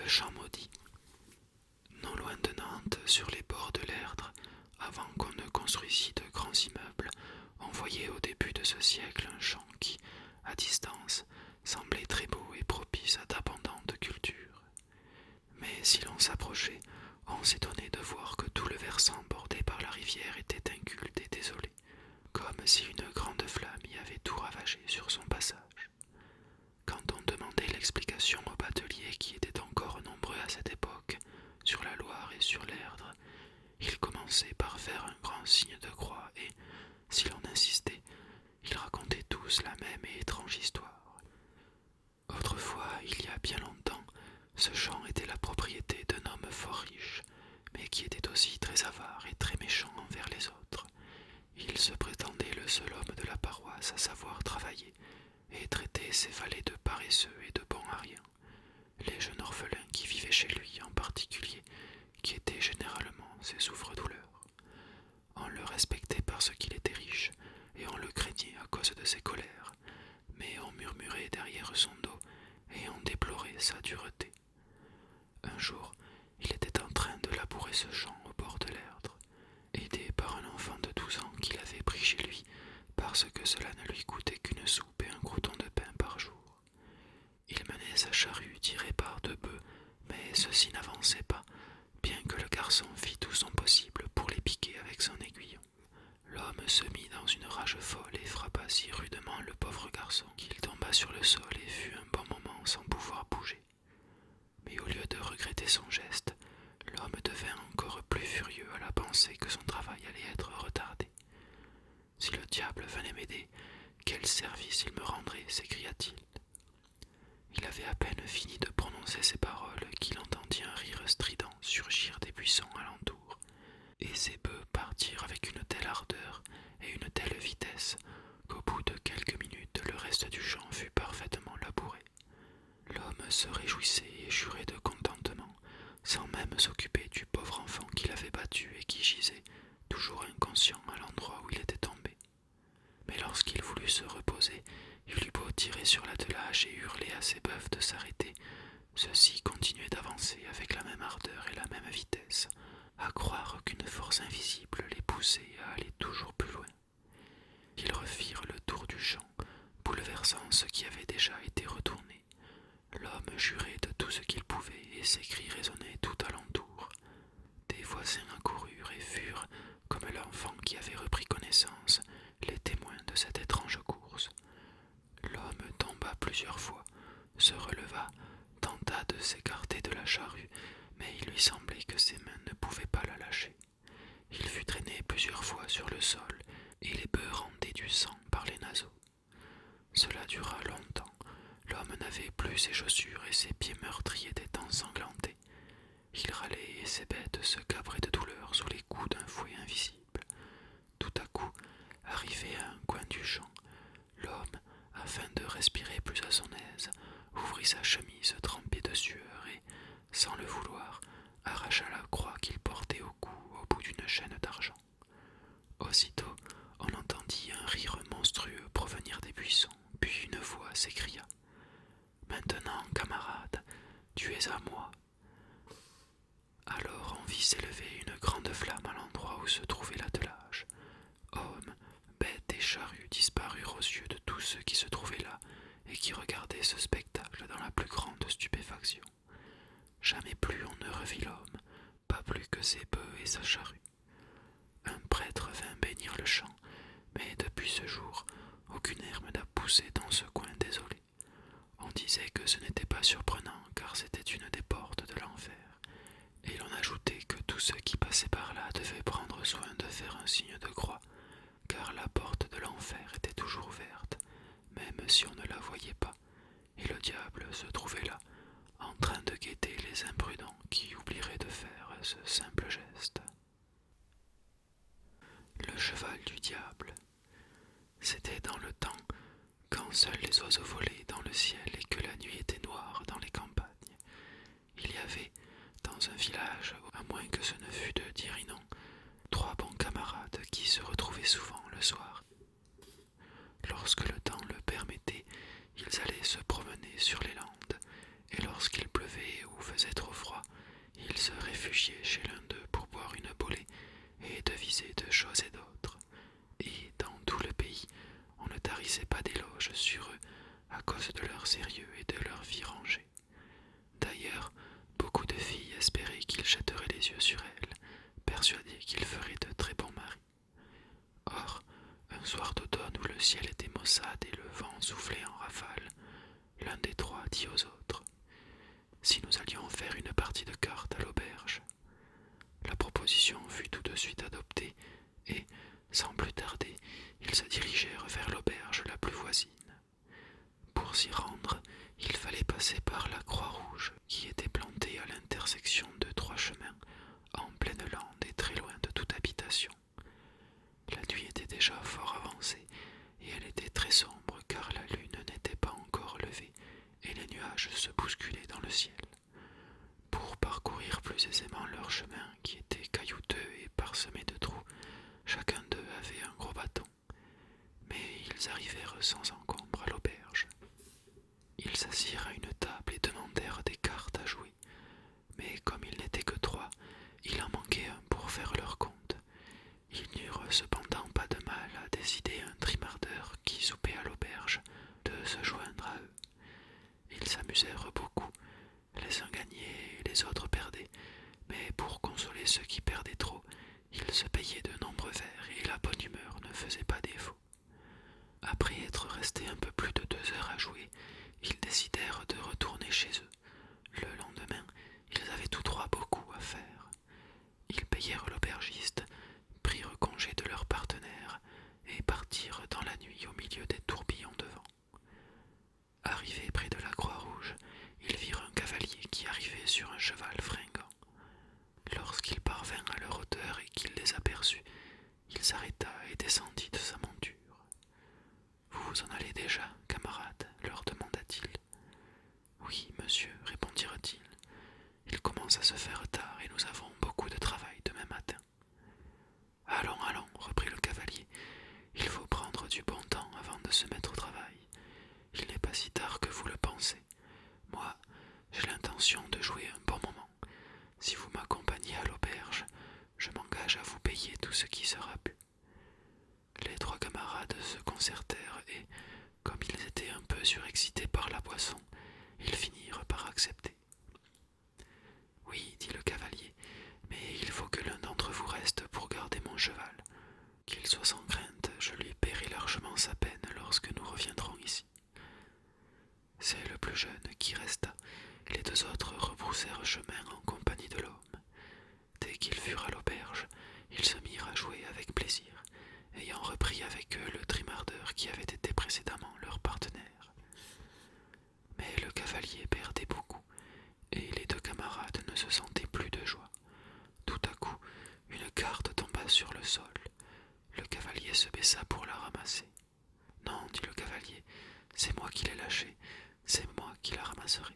Le champ maudit. Non loin de Nantes, sur les bords de l'Erdre, avant qu'on ne construisît de grands immeubles, on voyait au début de ce siècle un champ qui, à distance, semblait très beau et propice à d'abondantes cultures. Mais si l'on s'approchait, on s'étonnait de voir que tout le versant bordé par la rivière était inculte et désolé, comme si une grande flamme y avait tout ravagé sur son passage. Quand on demandait l'explication aux bateliers qui étaient encore nombreux à cette époque, sur la Loire et sur l'Erdre, ils commençaient par faire un grand signe de croix et, si l'on insistait, ils racontaient tous la même et étrange histoire. Autrefois, il y a bien longtemps, ce champ était la propriété d'un homme fort riche, mais qui était aussi très avare et très méchant envers les autres. Il se prétendait le seul homme de la paroisse à savoir travailler, et traitait ses valets de paresseux et de bons à rien. Les jeunes orphelins qui vivaient chez lui en particulier, qui étaient généralement ses souffres-douleurs. On le respectait parce qu'il était riche, et on le craignait à cause de ses colères, mais on murmurait derrière son dos, et on déplorait sa dureté. Un jour, il était en train de labourer ce champ au bord de l'Erdre, aidé par un enfant de 12 ans qu'il avait pris chez lui, parce que cela ne lui coûtait qu'une soupe et un crouton de pain par jour. Il menait sa charrue tirée par 2 bœufs, mais ceux-ci n'avançaient pas, bien que le garçon fît tout son possible pour les piquer avec son aiguillon. L'homme se mit dans une rage folle et frappa si rudement le pauvre garçon qu'il tomba sur le sol et fut un bon moment sans pouvoir bouger. Mais au lieu de regretter son geste, l'homme devint encore plus furieux à la pensée que son travail allait être retardé. « Si le diable venait m'aider, quel service il me rendrait » s'écria-t-il. Il avait à peine fini de prononcer ces paroles qu'il entendit un rire strident surgir des buissons alentour, et ses bœufs partirent avec une telle ardeur et une telle vitesse qu'au bout de quelques minutes le reste du champ fut parfaitement labouré. L'homme se réjouissait et jurait de contentement, sans même s'occuper du pauvre enfant qu'il avait battu et qui gisait, toujours inconscient à l'endroit où il était tombé. Mais lorsqu'il voulut se reposer, il eut beau tirer sur l'attelage et hurler à ses bœufs de s'arrêter, ceux-ci continuaient d'avancer avec la même ardeur et la même vitesse, à croire qu'une force invisible les poussait à aller toujours plus loin. Ils refirent le tour du champ, bouleversant ce qui avait déjà été retourné. L'homme jurait de tout ce qu'il pouvait et ses cris résonnaient tout alentour. Des voisins accoururent et furent, comme l'enfant qui avait repris connaissance, les témoins de cette étrange course. L'homme tomba plusieurs fois, se releva, tenta de s'écarter de la charrue, mais il lui semblait que ses mains ne pouvaient pas la lâcher. Il fut traîné plusieurs fois sur le sol, et les bœufs rendaient du sang par les naseaux. Cela dura longtemps. L'homme n'avait plus ses chaussures et ses pieds meurtris étaient ensanglantés. Il râlait et ses bêtes se cabraient de douleur sous les coups d'un fouet invisible. Tout à coup, arrivé à un coin du champ, l'homme, afin de respirer plus à son aise, ouvrit sa chemise trempée de sueur et, sans le vouloir, arracha la croix qu'il portait au cou au bout d'une chaîne d'argent. Aussitôt, on entendit un rire monstrueux provenir des buissons, puis une voix s'écria « Maintenant, camarade, tu es à moi !» Alors on vit s'élever une grande flamme à l'endroit où se trouvait l'attelage. Hommes, bêtes et charrues disparurent aux yeux de tous ceux qui se trouvaient là et qui regardaient ce spectacle dans la plus grande stupéfaction. Jamais plus on ne revit l'homme, pas plus que ses bœufs et sa charrue. Un prêtre vint bénir le champ, mais depuis ce jour, aucune herbe n'a poussé dans ce coin désolé. On disait que ce n'était pas surprenant car c'était une des portes de l'enfer, et l'on ajoutait que tous ceux qui passaient par là devaient prendre soin de faire un signe de croix, car la porte de l'enfer était toujours ouverte, même si on ne la voyait pas, et le diable se trouvait là, en train de guetter les imprudents qui oublieraient de faire ce simple geste. Le cheval du diable. C'était dans le temps, quand seuls les oiseaux volaient dans le ciel et que la nuit était noire dans les campagnes. Il y avait, dans un village, à moins que ce ne fût de dire non, 3 bons camarades qui se retrouvaient souvent le soir. Lorsque le temps le permettait, ils allaient se promener sur les landes, et lorsqu'il pleuvait ou faisait trop réfugier chez l'un d'eux pour boire une bolée et deviser de choses et d'autres. Et dans tout le pays, on ne tarissait pas d'éloges sur eux à cause de leur sérieux et de leur vie rangée. D'ailleurs, beaucoup de filles espéraient qu'il jetterait les yeux sur elles, persuadées qu'il ferait de très bons maris. Or, un soir d'automne où le ciel était maussade et le vent soufflait en rafale, l'un des trois dit aux autres: si nous allions faire une partie de cartes à l'auberge. La proposition fut tout de suite adoptée et, sans plus tarder, ils se dirigèrent vers l'auberge la plus voisine. Pour s'y rendre, il fallait passer par la Croix-Rouge qui était plantée à l'intersection de trois chemins, en pleine lande et très loin de toute habitation. La nuit était déjà fort avancée et elle était très sombre car la lune n'était pas encore levée et les nuages se bousculaient dans le ciel. Pour parcourir plus aisément leur chemin qui était caillouteux et parsemé de trous, chacun d'eux avait un gros bâton. Mais ils arrivèrent sans encombre à l'auberge. Ils s'assirent à une table et demandèrent des cartes à jouer. Mais comme ils n'étaient que trois, il en manquait un pour faire leur compte. Ils n'eurent cependant pas de mal à décider un trimardeur qui soupait à l'auberge de se joindre à eux. Ils s'amusèrent beaucoup. Les uns gagnaient et les autres perdaient, mais pour consoler ceux qui perdaient trop, ils se payaient de nombreux verres et la bonne humeur ne faisait pas défaut. Après être restés un peu plus de 2 heures à jouer, ils décidèrent de retourner chez eux. Le lendemain, ils avaient tous trois beaucoup à faire. Ils payèrent l'aubergiste, prirent congé de leur partenaire et partirent dans la nuit au milieu des tourbillons de vent. Arrivés près de la Croix-Rouge, ils virent un cavalier qui arrivait sur un cheval fringant. Lorsqu'il parvint à leur hauteur et qu'il les aperçut, il s'arrêta et descendit de sa monture. « Vous vous en allez déjà, camarades ?» leur demanda-t-il. « Oui, monsieur, répondirent-ils. Il commence à se faire tard et nous avons beaucoup de travail demain matin. »« Allons, allons, reprit le cavalier, il faut prendre du bon temps avant de se mettre au travail. Il n'est pas si tard que vous le pensez. Moi, j'ai l'intention de jouer un bon moment. Si vous m'accompagnez à l'auberge, je m'engage à vous payer tout ce qui sera bu. » Les trois camarades se concertèrent et, comme ils étaient un peu surexcités par la boisson, ils finirent par accepter. « Oui, dit le cavalier, mais il faut que l'un d'entre vous reste pour garder mon cheval. Qu'il soit sans crainte, je lui paierai largement sa peine lorsque nous reviendrons ici. » C'est le plus jeune qui resta. Les deux autres rebroussèrent chemin en compagnie de l'homme. Dès qu'ils furent à l'auberge, ils se mirent à jouer avec plaisir, ayant repris avec eux le trimardeur qui avait été précédemment leur partenaire. Mais le cavalier perdait beaucoup, et les deux camarades ne se sentaient plus de joie. Tout à coup, une carte tomba sur le sol. Le cavalier se baissa pour la ramasser. « Non, dit le cavalier, c'est moi qui l'ai lâchée, c'est moi qui la ramasserai. »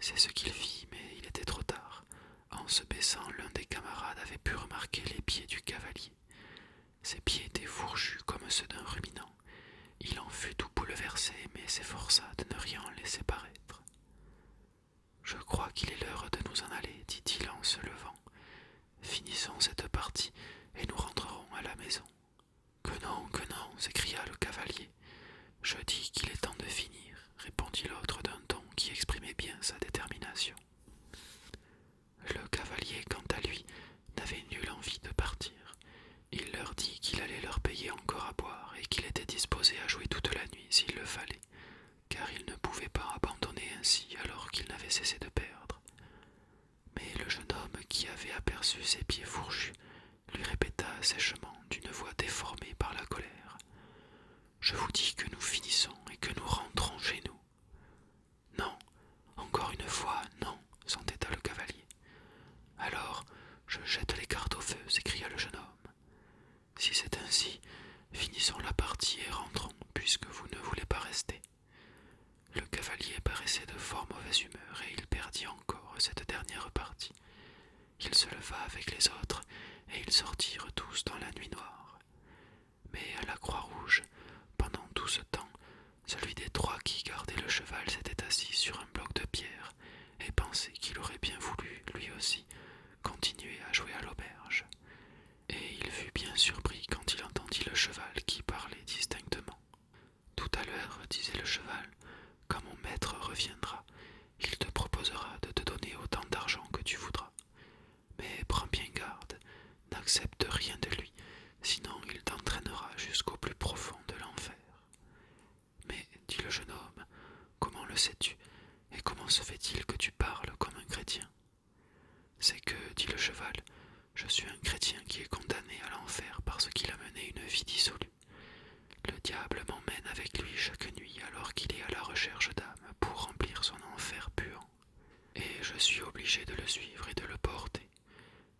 C'est ce qu'il fit, mais il était trop tard. En se baissant, l'un des camarades avait pu remarquer les pieds du cavalier. Ses pieds étaient fourchus comme ceux d'un ruminant. Il en fut tout bouleversé, mais s'efforça de ne rien en laisser paraître. « Je crois qu'il est l'heure de nous en aller, dit-il en se levant. Finissons cette partie et nous rentrerons à la maison. »« Que non, s'écria le cavalier. Je dis qu'il est temps de finir, répondit l'autre d'un ton qui exprimait bien sa détermination. Le cavalier, quant à lui, n'avait nulle envie de partir. Il leur dit qu'il allait leur payer encore à boire et qu'il était disposé à jouer toute la nuit s'il le fallait, car il ne pouvait pas abandonner ainsi alors qu'il n'avait cessé de perdre. Mais le jeune homme qui avait aperçu ses pieds fourchus lui répéta sèchement d'une voix déformée par la colère: « Je vous dis que nous finissons et que nous rentrons chez nous. »« Non, encore une fois, non, » s'entêta le cavalier. « Alors, je jette les cartes au feu, » s'écria le jeune homme. « Si c'est ainsi, finissons la partie et rentrons, puisque vous ne voulez pas rester. » Le cavalier paraissait de fort mauvaise humeur et il perdit encore cette dernière partie. Il se leva avec les autres et ils sortirent tous dans la nuit noire. Mais à la Croix-Rouge, pendant tout ce temps, celui des trois qui gardait le cheval s'était assis sur un bloc de pierre et pensait qu'il aurait bien voulu, lui aussi, jouer à l'auberge. Et il fut bien surpris quand il entendit le cheval qui parlait distinctement. Tout à l'heure, disait le cheval, quand mon maître reviendra, il te proposera de te donner autant d'argent que tu voudras. Mais prends bien garde, n'accepte rien de lui, sinon il t'entraînera jusqu'au plus profond de l'enfer. Mais, dit le jeune homme, comment le sais-tu, et comment se fait-il que tu parles comme un chrétien? C'est que, dit le cheval, je suis un chrétien qui est condamné à l'enfer parce qu'il a mené une vie dissolue. Le diable m'emmène avec lui chaque nuit alors qu'il est à la recherche d'âmes pour remplir son enfer puant. Et je suis obligé de le suivre et de le porter.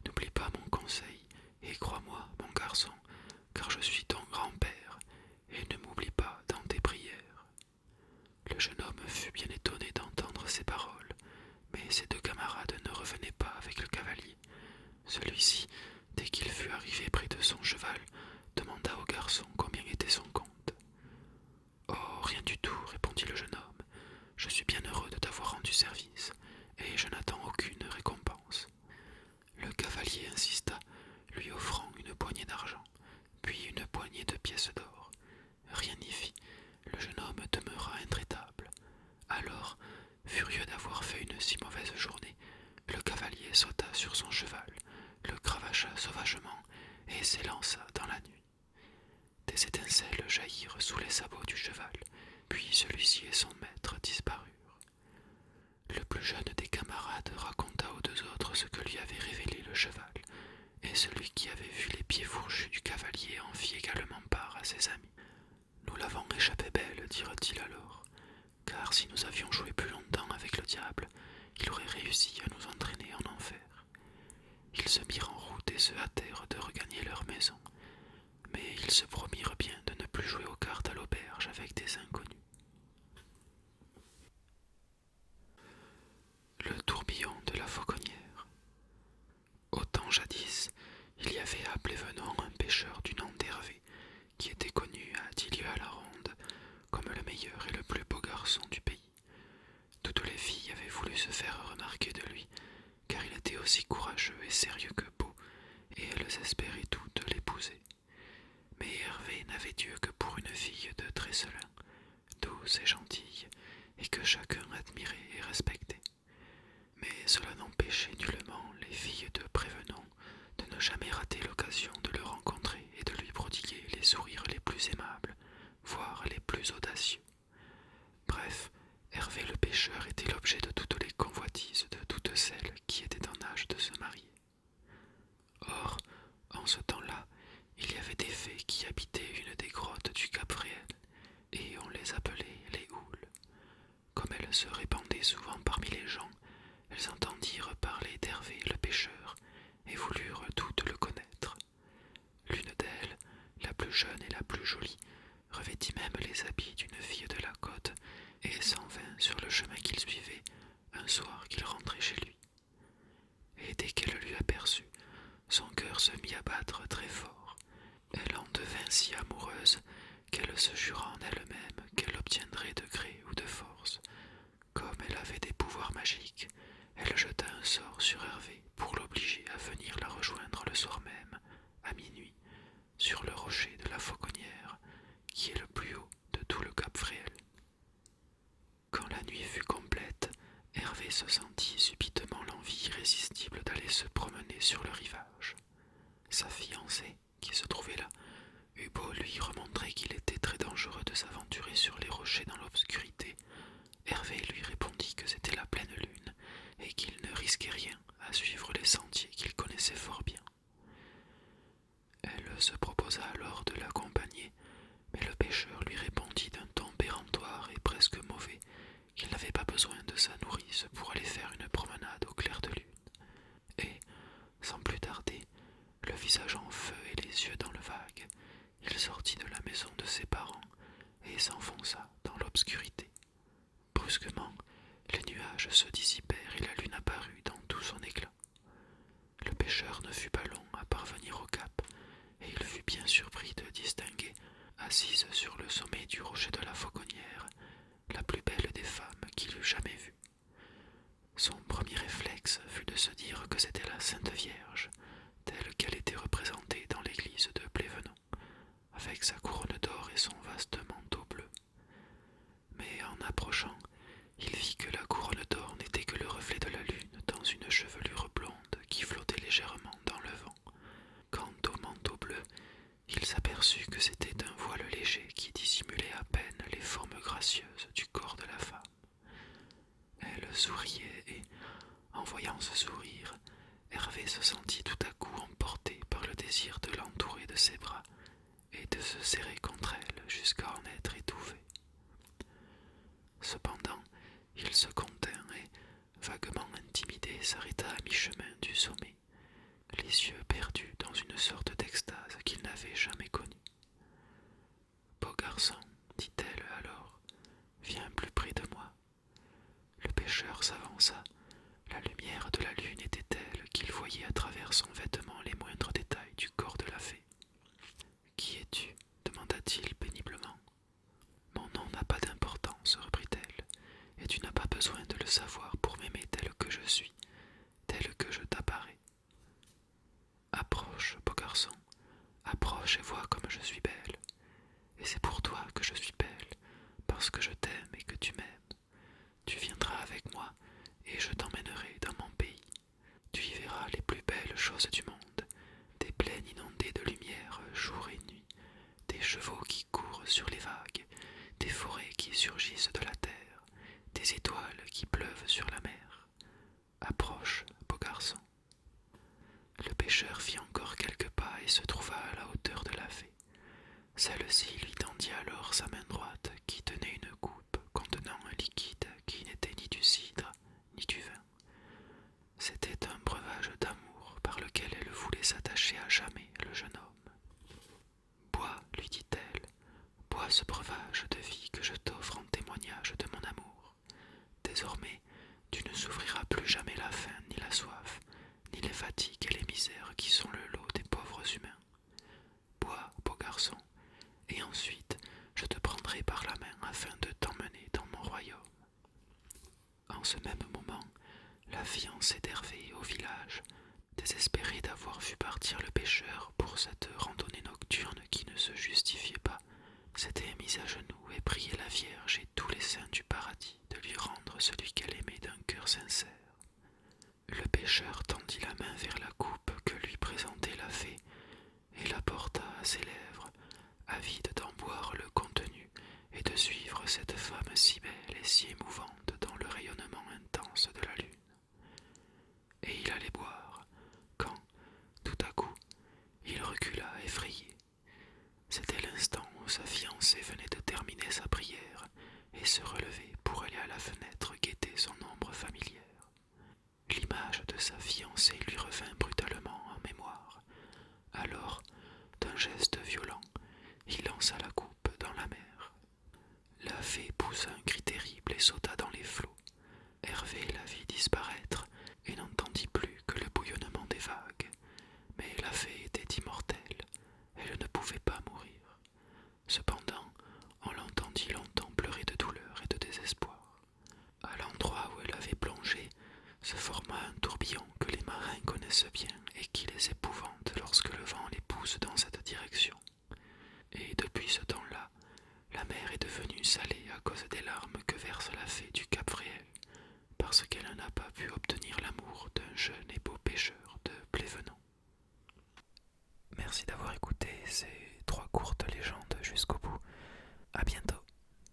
N'oublie pas mon conseil, et crois-moi, mon garçon, car je suis ton grand-père, et ne m'oublie pas dans tes prières. Le jeune homme fut bien étonné d'entendre ces paroles, mais ses deux camarades ne revenaient pas avec le cavalier. Celui-ci, dès qu'il fut arrivé près de son cheval, demanda au garçon combien était son compte. Oh, rien du tout, répondit le jeune homme. Je suis bien heureux de t'avoir rendu service, et je n'attends aucune récompense. Le cavalier insista, lui offrant une poignée d'argent, puis une poignée de pièces d'or. Rien n'y fit, le jeune homme demeura intraitable. Alors, furieux d'avoir fait une si mauvaise journée, le cavalier sauta sur son cheval, le cravacha sauvagement et s'élança dans la nuit. Des étincelles jaillirent sous les sabots du cheval, puis celui-ci et son maître disparurent. Le plus jeune des camarades raconta aux deux autres ce que lui avait révélé le cheval, et celui qui avait vu les pieds fourchus du cavalier en fit également part à ses amis. Nous l'avons échappé belle, dirent-ils alors, car si nous avions joué plus longtemps avec le diable, il aurait réussi à nous entraîner en enfer. Ils se mirent en route et se hâtèrent de regagner leur maison, mais ils se promirent bien de ne plus jouer aux cartes à l'auberge avec des inconnus. Le tourbillon de la fauconnière. Au temps jadis, il y avait à Plévenant un pêcheur du nom d'Hervé, qui était connu à 10 lieues à la ronde comme le meilleur et le plus beau garçon du pays. Toutes les filles avaient voulu se faire remarquer de lui, car il était aussi courageux et sérieux que beau, et elles espéraient toutes l'épouser. Mais Hervé n'avait Dieu que pour une fille de Tresselin, douce et gentille, et que chacun admirait et respectait. Mais cela n'empêchait nullement les filles de Prévenant de ne jamais rater l'occasion de le rencontrer et de lui prodiguer les sourires les plus aimables, voire les plus audacieux. Bref, Hervé le pêcheur était l'objet de toutes les convoitises de toutes celles qui étaient en âge de se marier. Or, en ce temps-là, il y avait des fées qui habitaient une des grottes du Cap Fréhel, et on les appelait les houles. Comme elles se répandaient souvent parmi les gens, elles entendirent parler d'Hervé le pêcheur, et voulurent toutes le connaître. L'une d'elles, la plus jeune et la plus jolie, revêtit même les habits d'une fille de la côte, et s'en vint sur le chemin qu'il suivait, un soir qu'il rentrait chez lui. Et dès qu'elle l'eut aperçu, son cœur se mit à battre très fort. Elle en devint si amoureuse qu'elle se jura en elle-même qu'elle obtiendrait de gré ou de force. Comme elle avait des pouvoirs magiques, elle jeta un sort sur Hervé pour l'obliger à venir la rejoindre le soir même, à minuit, sur le rocher de la Fauconnière, qui est le plus haut de tout le Cap Fréhel. Quand la nuit fut complète, Hervé se sentit subitement l'envie irrésistible d'aller se promener sur le rivage. Sa fiancée, qui se trouvait là, eut beau lui remontrer qu'il était très dangereux de s'aventurer sur les rochers dans l'obscurité, Hervé lui répondit que c'était la pleine lune et qu'il ne risquait rien à suivre les sentiers qu'il connaissait fort bien. Elle se proposa alors de l'accompagner, mais le pêcheur lui répondit d'un ton péremptoire et presque mauvais qu'il n'avait pas besoin de sa nourrice pour aller faire une promenade au clair de lune. Et, sans plus s'arrêta à mi-chemin du sommet, les yeux perdus dans une sorte d'extase qu'il n'avait jamais connue. Beau garçon, dit-elle alors, viens plus près de moi. Le pêcheur s'avança. La lumière de la lune était telle qu'il voyait à travers son vêtement les moindres détails du corps de la fée. Qui es-tu demanda-t-il péniblement. Mon nom n'a pas d'importance, reprit-elle, et tu n'as pas besoin de le savoir pour m'aimer tel que je suis, tel que je t'apparais. Approche, beau garçon, approche et vois comme je suis belle. Et c'est pour toi que je suis belle, parce que je t'aime et que tu m'aimes. Tu viendras avec moi, et je t'emmènerai dans mon pays. Tu y verras les plus belles choses du monde, des plaines inondées de lumière jour et nuit, des chevaux qui courent sur les vagues, des forêts qui surgissent de la terre, des étoiles qui pleuvent sur la mer. Approche, beau garçon. Le pêcheur fit encore quelques pas et se trouva à la hauteur de la fée. Celle-ci lui tendit alors sa main droite qui tenait une coupe contenant un liquide qui n'était ni du cidre ni du vin. C'était un breuvage d'amour par lequel elle voulait s'attacher à jamais le jeune homme. Bois, lui dit-elle, bois ce breuvage de vie que je t'offre en témoignage de mon amour. Désormais, tu ne souffriras plus jamais la faim ni la soif, ni les fatigues et les misères qui sont le lot des pauvres humains. Bois, beau garçon, et ensuite je te prendrai par la main afin de t'emmener dans mon royaume. En ce même moment, la fiancée d'Hervé au village, désespérée d'avoir vu partir le pêcheur pour cette randonnée nocturne qui ne se justifiait pas, s'était mise à genoux et priait la Vierge et tous les saints du paradis de lui rendre celui qu'elle aimait d'un cœur sincère. Le pêcheur tendit la main vers la coupe que lui présentait la fée et la porta à ses lèvres, avide d'en boire le contenu et de suivre cette femme si belle et si émouvante dans le rayonnement intense de la lune. Et il allait boire, quand, tout à coup, il recula effrayé. C'était l'instant où sa fiancée venait de terminer sa prière et se relevait pour aller à la fenêtre guetter son ombre familière. L'image de sa fiancée lui revint brutalement en mémoire. Alors, d'un geste violent, il lança la coupe dans la mer. La fée poussa un cri terrible et sauta dans les flots. Hervé la vit disparaître et n'entendit plus que le bouillonnement des vagues. Mais la fée était immortelle, elle ne pouvait pas mourir. Cependant, on l'entendit longtemps pleurer de douleur et de désespoir. À l'endroit où elle avait plongé, se forma un tourbillon que les marins connaissent bien et qui les épouvante lorsque le vent les pousse dans cette direction. Et depuis ce temps-là, la mer est devenue salée à cause des larmes que verse la fée du Cap Fréhel, parce qu'elle n'a pas pu obtenir l'amour d'un jeune et beau pêcheur de Plévenant. Merci d'avoir écouté ces 3 courtes légendes jusqu'au bout.